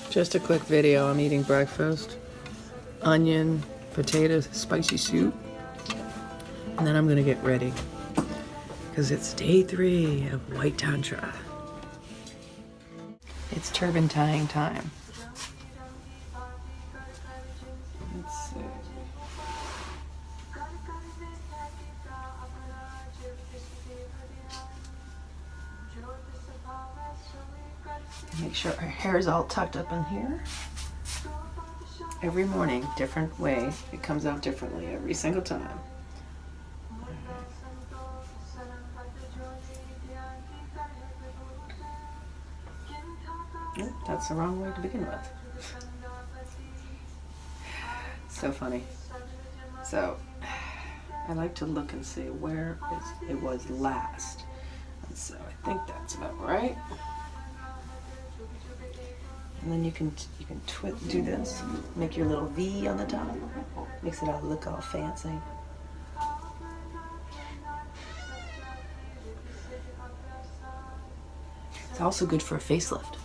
Just a quick video. I'm eating breakfast. Onion, potato, spicy soup. And then I'm going to get ready. Because it's day 3 of White Tantra. It's turban tying time. Let's see. Make sure our hair is all tucked up in here. Every morning, different way. It comes out differently every single time. Oh, that's the wrong way to begin with. So funny. So, I like to look and see where it was last. And so I think that's about right. And then you can do this, make your little V on the top. Makes it all look all fancy. It's also good for a facelift.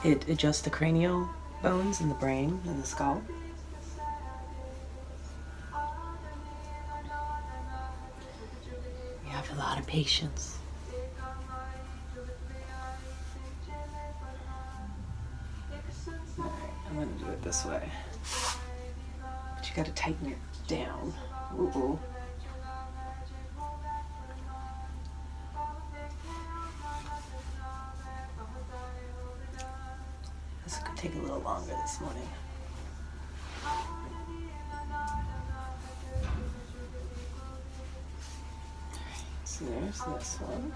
It adjusts the cranial bones in the brain and the skull. You have a lot of patience. I'm going to do it this way. But you got to tighten it down. Ooh. This could take a little longer this morning. So there's this one.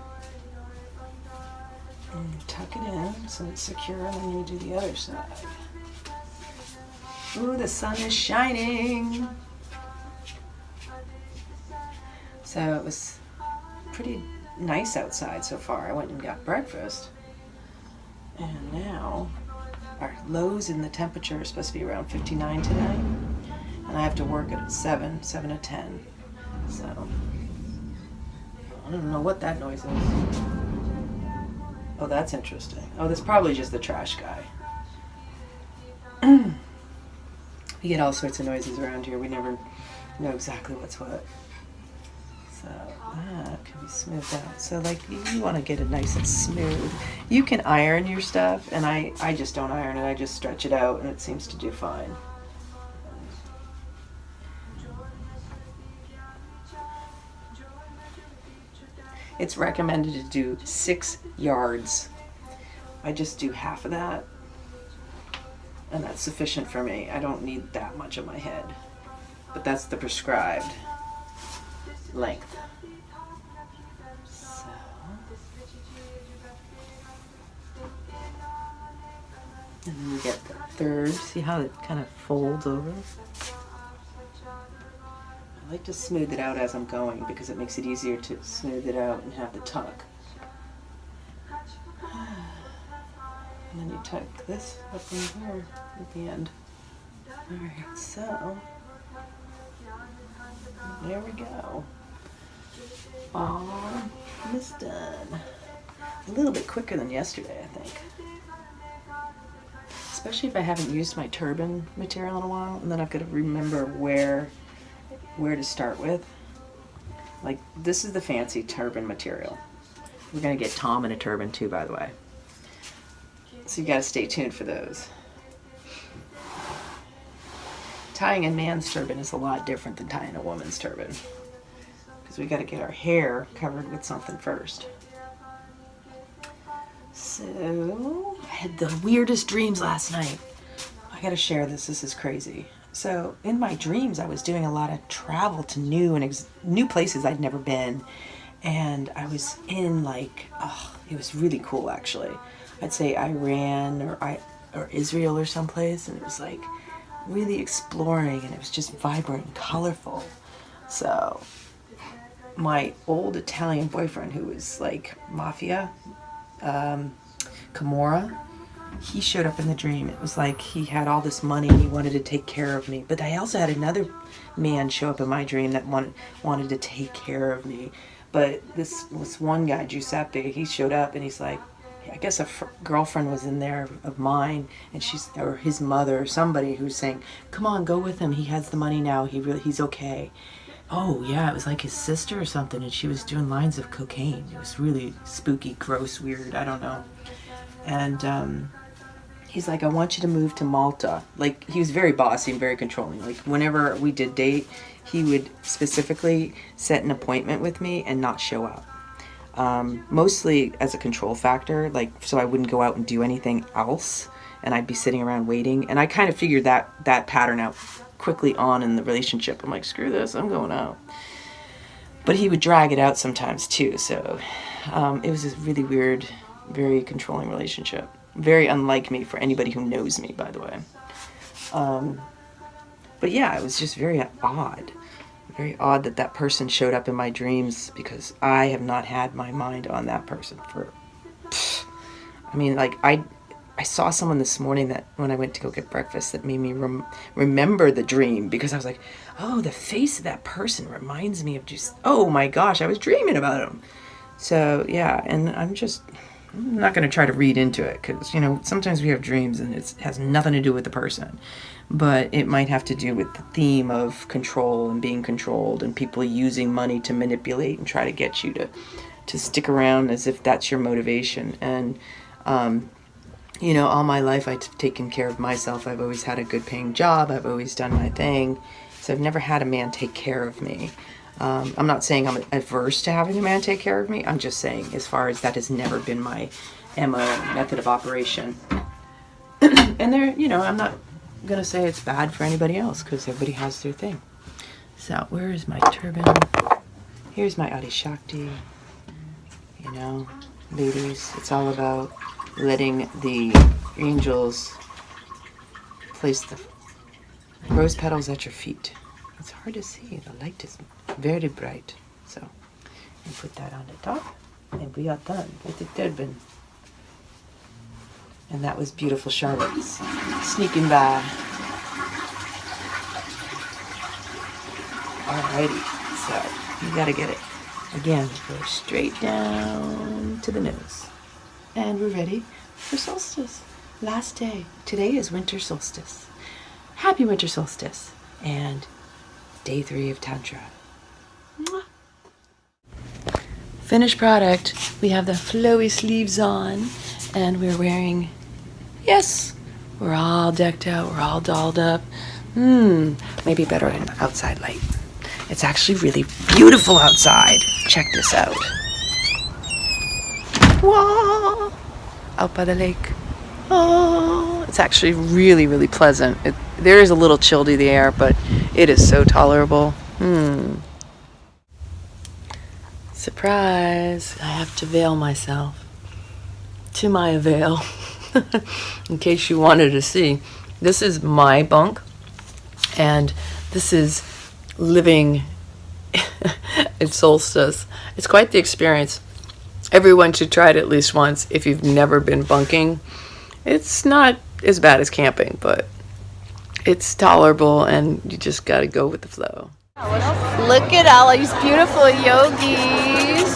And you tuck it in so it's secure, and then you do the other side. Ooh, the sun is shining. So it was pretty nice outside so far. I went and got breakfast. And now our lows in the temperature are supposed to be around 59 today. And I have to work at 7 to 10. So I don't know what that noise is. Oh, that's interesting. Oh, that's probably just the trash guy. We get all sorts of noises around here. We never know exactly what's what. So that can be smoothed out. So like you want to get it nice and smooth. You can iron your stuff, and I just don't iron it. I just stretch it out, and it seems to do fine. It's recommended to do 6 yards. I just do half of that. And that's sufficient for me. I don't need that much on my head. But that's the prescribed length. So. And then you get the third. See how it kind of folds over? I like to smooth it out as I'm going because it makes it easier to smooth it out and have the tuck. And then you tuck this up in here at the end. Alright, so there we go. Almost done. A little bit quicker than yesterday, I think. Especially if I haven't used my turban material in a while, and then I've got to remember where to start with. Like, this is the fancy turban material. We're going to get Tom in a turban too, by the way. So you got to stay tuned for those. Tying a man's turban is a lot different than tying a woman's turban, because we got to get our hair covered with something first. So I had the weirdest dreams last night. I got to share this. This is crazy. So in my dreams, I was doing a lot of travel to new places I'd never been, and I was in like, it was really cool actually. I'd say Iran or Israel or someplace, and it was like really exploring, and it was just vibrant and colorful. So my old Italian boyfriend, who was like mafia, Camorra, he showed up in the dream. It was like he had all this money and he wanted to take care of me. But I also had another man show up in my dream that wanted to take care of me. But this one guy, Giuseppe, he showed up and he's like, I guess a girlfriend was in there of mine, and or his mother or somebody who's saying, come on, go with him, he has the money now, he's okay. Oh yeah, it was like his sister or something, and she was doing lines of cocaine. It was really spooky, gross, weird, I don't know. And he's like, I want you to move to Malta. Like, he was very bossy and very controlling. Like, whenever we did date, he would specifically set an appointment with me and not show up. Mostly as a control factor, like, so I wouldn't go out and do anything else, and I'd be sitting around waiting. And I kind of figured that pattern out quickly on in the relationship. I'm like, screw this, I'm going out. But he would drag it out sometimes too, so it was a really weird, very controlling relationship. Very unlike me, for anybody who knows me, by the way. But yeah, it was just very odd. Very odd that person showed up in my dreams, because I have not had my mind on that person for... I mean, like, I saw someone this morning that when I went to go get breakfast that made me remember the dream, because I was like, oh, the face of that person reminds me of just, oh my gosh, I was dreaming about him. So yeah, and I'm not going to try to read into it, because, you know, sometimes we have dreams and it has nothing to do with the person, but it might have to do with the theme of control and being controlled, and people using money to manipulate and try to get you to stick around as if that's your motivation. And you know, all my life I've taken care of myself. I've always had a good paying job. I've always done my thing. So I've never had a man take care of me. I'm not saying I'm adverse to having a man take care of me. I'm just saying, as far as that has never been my MO, method of operation. And there, you know, I'm not going to say it's bad for anybody else, because everybody has their thing. So where is my turban? Here's my Adi Shakti. You know, ladies, it's all about letting the angels place the rose petals at your feet. It's hard to see. The light is very bright. So, and put that on the top, and we are done with the turban. And that was beautiful Charlotte's sneaking by. Alrighty, so you gotta get it. Again, go straight down to the nose. And we're ready for solstice. Last day. Today is winter solstice. Happy winter solstice. And day 3 of Tantra. Mwah. Finished product. We have the flowy sleeves on, and we're wearing, yes, we're all decked out, we're all dolled up. Maybe better in outside light. It's actually really beautiful outside. Check this out. Whoa! Out by the lake. Oh, it's actually really, really pleasant. There is a little chill to the air, but it is so tolerable. Surprise! I have to veil myself. To my avail. In case you wanted to see. This is my bunk, and this is living at solstice. It's quite the experience. Everyone should try it at least once if you've never been bunking. It's not as bad as camping, but it's tolerable, and you just gotta go with the flow. Look at all these beautiful yogis,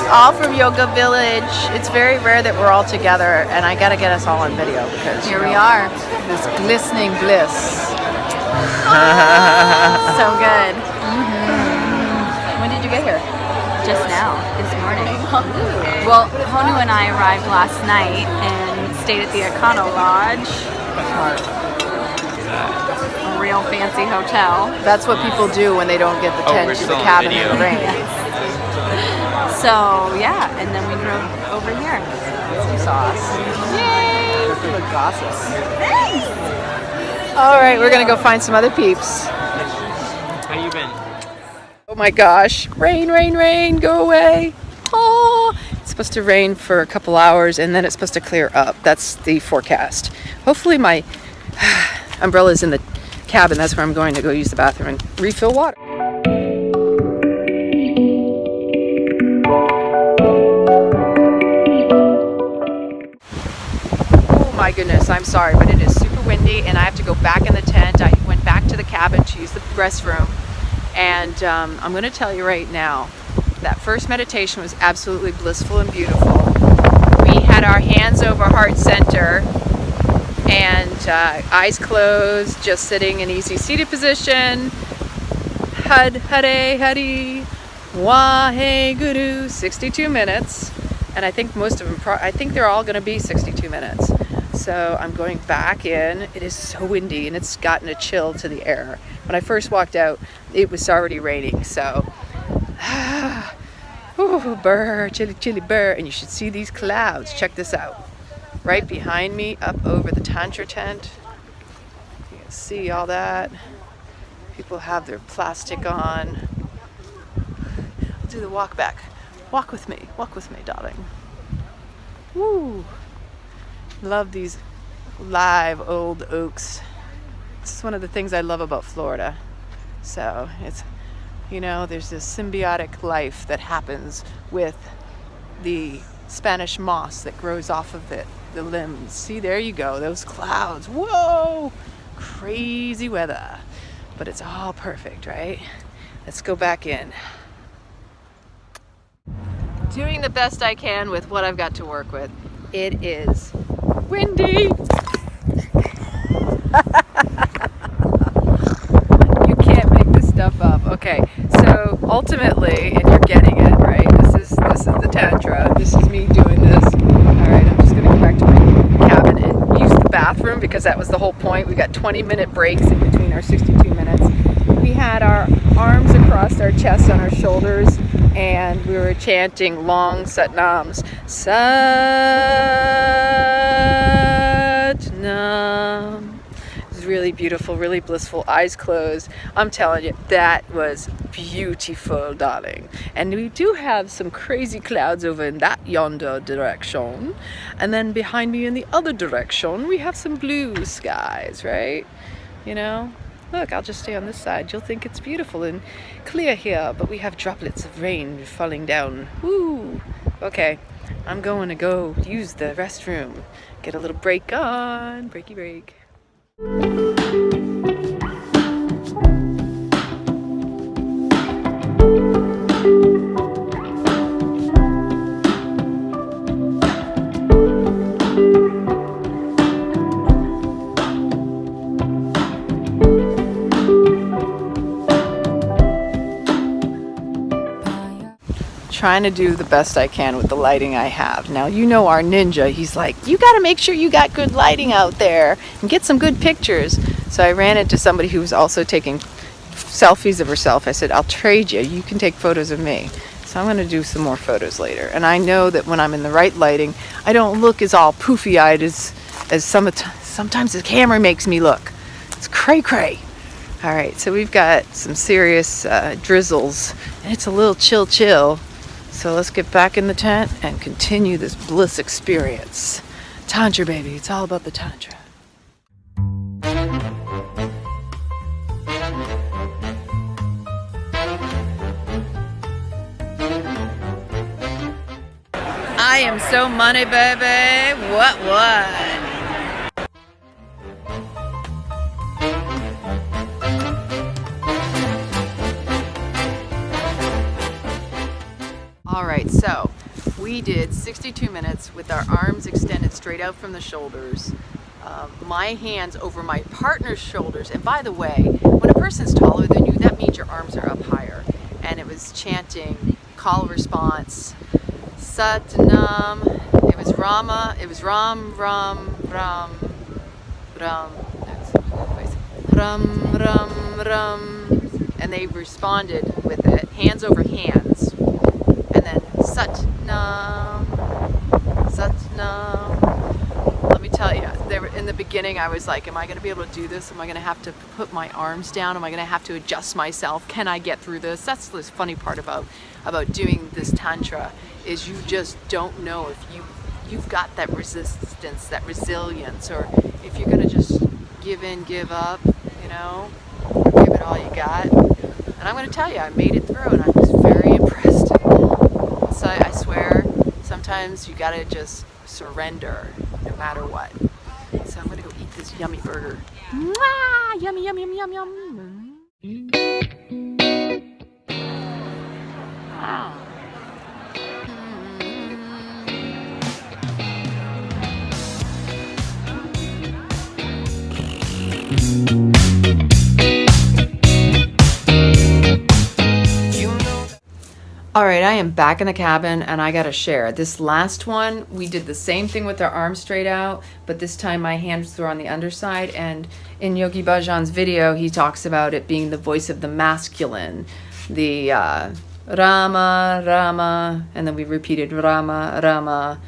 all from Yoga Village. It's very rare that we're all together, and I gotta get us all on video, because here we are. This glistening bliss. So good. When did you get here? Just now, this morning. Well, Honu and I arrived last night and stayed at the Econo Lodge. A real fancy hotel. That's what people do when they don't get the tent to the cabin in the rain. So, yeah, and then we drove over here. Some sauce. Yay! Good gossip. Thanks! All right, we're gonna go find some other peeps. How you been? Oh my gosh, rain, rain, rain, go away. Oh, it's supposed to rain for a couple hours, and then it's supposed to clear up. That's the forecast. Hopefully my umbrella's in the cabin. That's where I'm going to go use the bathroom and refill water. Oh my goodness, I'm sorry, but it is super windy, and I have to go back in the tent. I went back to the cabin to use the restroom. And I'm going to tell you right now, that first meditation was absolutely blissful and beautiful. We had our hands over heart center and eyes closed, just sitting in easy seated position. Had Hare Hari Wahe Guru, 62 minutes. And I think most of them, I think they're all going to be 62 minutes. So I'm going back in. It is so windy and it's gotten a chill to the air. When I first walked out, it was already raining. So, ooh, burr, chilly, chilly, burr. And you should see these clouds. Check this out. Right behind me, up over the Tantra tent. You can see all that. People have their plastic on. I'll do the walk back. Walk with me, darling. Woo! Love these live old oaks. This is one of the things I love about Florida. So it's, you know, there's this symbiotic life that happens with the Spanish moss that grows off of it, the limbs. See, there you go, those clouds. Whoa! Crazy weather. But it's all perfect, right? Let's go back in. Doing the best I can with what I've got to work with. It is windy. You can't make this stuff up. Okay, so ultimately, and you're getting it, right? This is the Tantra. This is me doing this. All right, I'm just gonna go back to my cabin and use the bathroom because that was the whole point. We got 20-minute breaks in between our 62 minutes. We had our arms across our chest on our shoulders and we were chanting long Satnams. Satnam. It was really beautiful, really blissful, eyes closed. I'm telling you, that was beautiful, darling. And we do have some crazy clouds over in that yonder direction. And then behind me in the other direction, we have some blue skies, right? You know? Look, I'll just stay on this side. You'll think it's beautiful and clear here, but we have droplets of rain falling down. Woo! Okay, I'm going to go use the restroom. Get a little break on. Breaky break. Trying to do the best I can with the lighting I have. Now, you know our ninja, he's like, you got to make sure you got good lighting out there and get some good pictures. So I ran into somebody who was also taking selfies of herself. I said, I'll trade you. You can take photos of me. So I'm going to do some more photos later. And I know that when I'm in the right lighting, I don't look as all poofy-eyed as sometimes the camera makes me look. It's cray-cray. All right, so we've got some serious drizzles, and it's a little chill. So let's get back in the tent and continue this bliss experience. Tantra, baby. It's all about the Tantra. I am so money, baby. What? All right, so we did 62 minutes with our arms extended straight out from the shoulders, my hands over my partner's shoulders. And by the way, when a person's taller than you, that means your arms are up higher. And it was chanting call response, Satnam. It was Rama. It was Ram, Ram, Ram, Ram. Ram, Ram, Ram. And they responded with it, hands over hands. And then Satnam, Satnam. Let me tell you, in the beginning I was like, am I going to be able to do this? Am I going to have to put my arms down? Am I going to have to adjust myself? Can I get through this? That's the funny part about doing this Tantra, is you just don't know if you've got that resistance, that resilience, or if you're going to just give in, give up, you know, give it all you got. And I'm going to tell you, I made it through and I was very impressed. So I swear, sometimes you got to just surrender no matter what. So I'm going to go eat this yummy burger. Mwah! Yummy, yum, yum, yum, yum. Wow. All right, I am back in the cabin and I gotta share. This last one, we did the same thing with our arms straight out, but this time my hands were on the underside. And in Yogi Bhajan's video, he talks about it being the voice of the masculine, the Rama, Rama, and then we repeated Rama, Rama,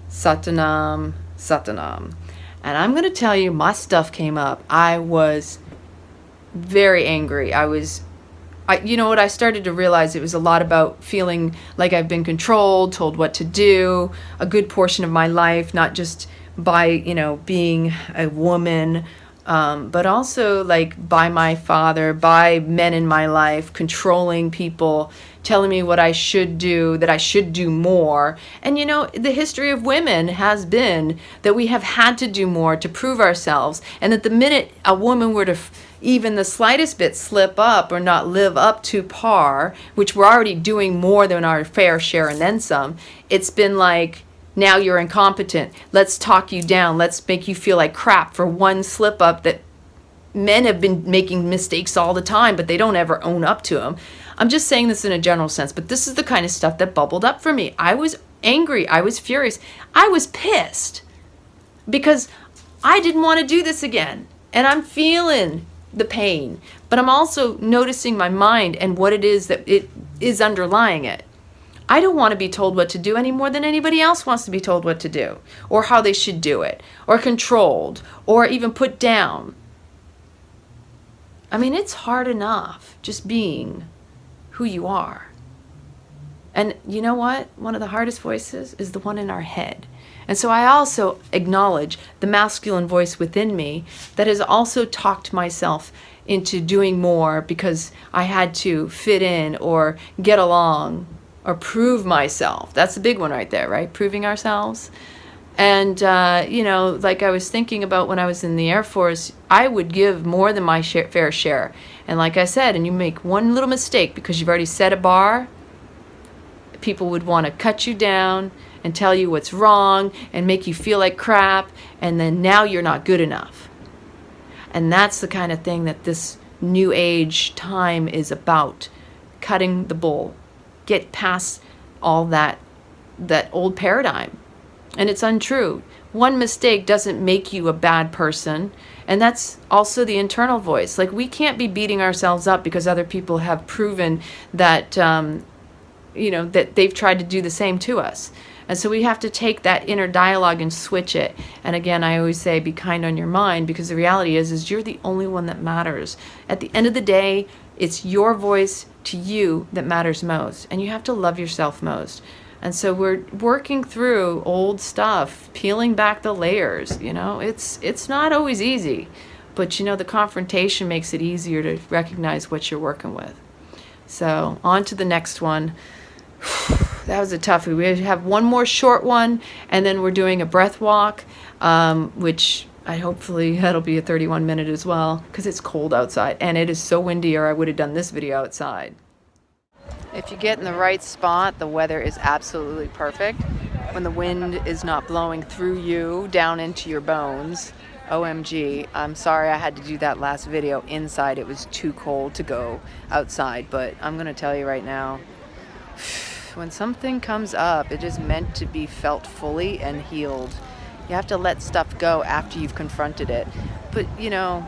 Satanam, Satanam. And I'm gonna tell you, my stuff came up. I was very angry. You know what, I started to realize it was a lot about feeling like I've been controlled, told what to do, a good portion of my life, not just by, you know, being a woman, but also like by my father, by men in my life, controlling people, telling me what I should do, that I should do more. And you know, the history of women has been that we have had to do more to prove ourselves, and that the minute a woman were to even the slightest bit slip up or not live up to par, which we're already doing more than our fair share and then some, it's been like, now you're incompetent. Let's talk you down. Let's make you feel like crap for one slip up. That men have been making mistakes all the time, but they don't ever own up to them. I'm just saying this in a general sense, but this is the kind of stuff that bubbled up for me. I was angry. I was furious. I was pissed because I didn't want to do this again. And I'm feeling the pain, but I'm also noticing my mind and what it is that it is underlying it. I don't want to be told what to do any more than anybody else wants to be told what to do, or how they should do it, or controlled, or even put down. I mean, it's hard enough just being who you are. And you know what? One of the hardest voices is the one in our head. And so I also acknowledge the masculine voice within me that has also talked myself into doing more because I had to fit in or get along or prove myself. That's the big one right there, right? Proving ourselves. And, you know, like I was thinking about when I was in the Air Force, I would give more than my fair share. And like I said, and you make one little mistake because you've already set a bar, people would want to cut you down and tell you what's wrong and make you feel like crap, and then now you're not good enough. And that's the kind of thing that this new age time is about. Cutting the bull. Get past all that old paradigm. And it's untrue. One mistake doesn't make you a bad person. And that's also the internal voice. Like, we can't be beating ourselves up because other people have proven that, you know, that they've tried to do the same to us. And so we have to take that inner dialogue and switch it. And again, I always say, be kind on your mind, because the reality is you're the only one that matters. At the end of the day, it's your voice to you that matters most. And you have to love yourself most. And so we're working through old stuff, peeling back the layers. You know, it's not always easy, but you know, the confrontation makes it easier to recognize what you're working with. So on to the next one. That was a toughie. We have one more short one, and then we're doing a breath walk, which hopefully that'll be a 31-minute as well, because it's cold outside and it is so windy, or I would have done this video outside. If you get in the right spot, the weather is absolutely perfect. When the wind is not blowing through you down into your bones. OMG, I'm sorry I had to do that last video inside. It was too cold to go outside, but I'm gonna tell you right now, when something comes up, it is meant to be felt fully and healed. You have to let stuff go after you've confronted it. But you know,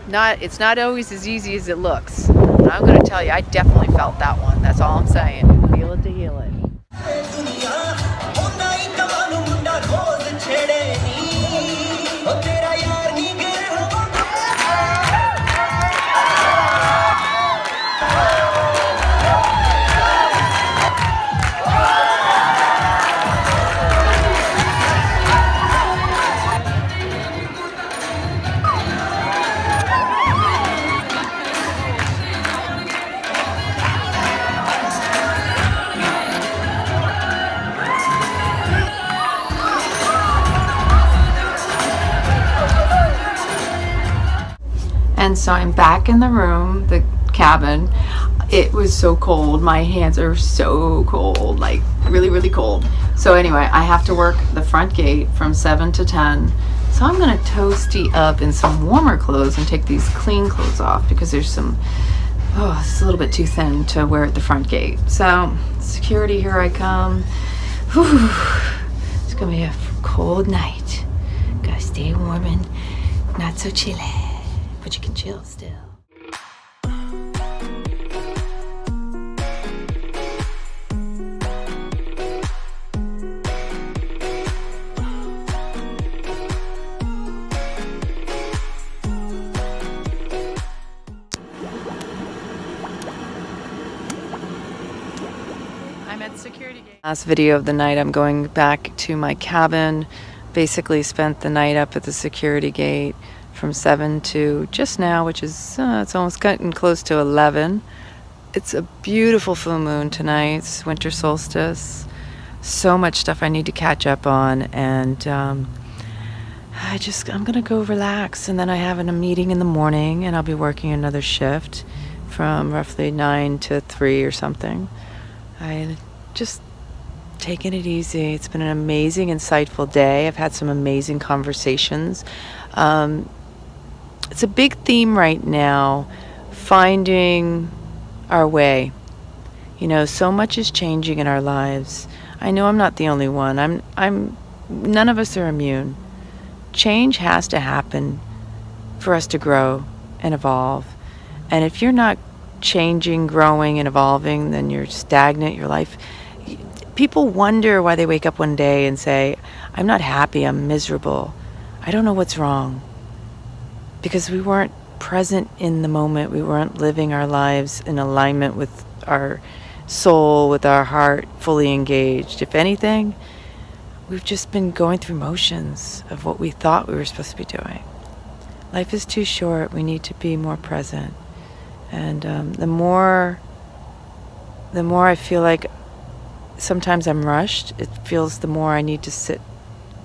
it's not always as easy as it looks. And I'm going to tell you, I definitely felt that one. That's all I'm saying. Feel it to heal it. And so I'm back in the room, the cabin. It was so cold. My hands are so cold, like really, really cold. So anyway, I have to work the front gate from 7 to 10. So I'm gonna toasty up in some warmer clothes and take these clean clothes off because there's some, oh, it's a little bit too thin to wear at the front gate. So security, here I come. Whew. It's gonna be a cold night. Gotta stay warm and not so chilly, but you can chill still. I'm at security gate. Last video of the night, I'm going back to my cabin. Basically spent the night up at the security gate from 7 to just now, which is, it's almost getting close to 11. It's a beautiful full moon tonight. It's winter solstice. So much stuff I need to catch up on, and I'm gonna go relax, and then I have a meeting in the morning, and I'll be working another shift from roughly 9 to 3 or something. I just taking it easy. It's been an amazing, insightful day. I've had some amazing conversations. It's a big theme right now, finding our way. You know, so much is changing in our lives. I know I'm not the only one. None of us are immune. Change has to happen for us to grow and evolve. And if you're not changing, growing, and evolving, then you're stagnant. Your life, people wonder why they wake up one day and say, I'm not happy, I'm miserable, I don't know what's wrong. Because we weren't present in the moment. We weren't living our lives in alignment with our soul, with our heart fully engaged. If anything, we've just been going through motions of what we thought we were supposed to be doing. Life is too short. We need to be more present. And the more I feel like sometimes I'm rushed, it feels the more I need to sit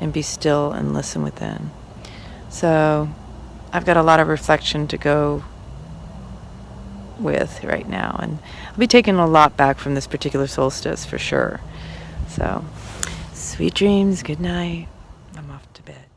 and be still and listen within. So I've got a lot of reflection to go with right now, and I'll be taking a lot back from this particular solstice for sure. So sweet dreams, good night. I'm off to bed.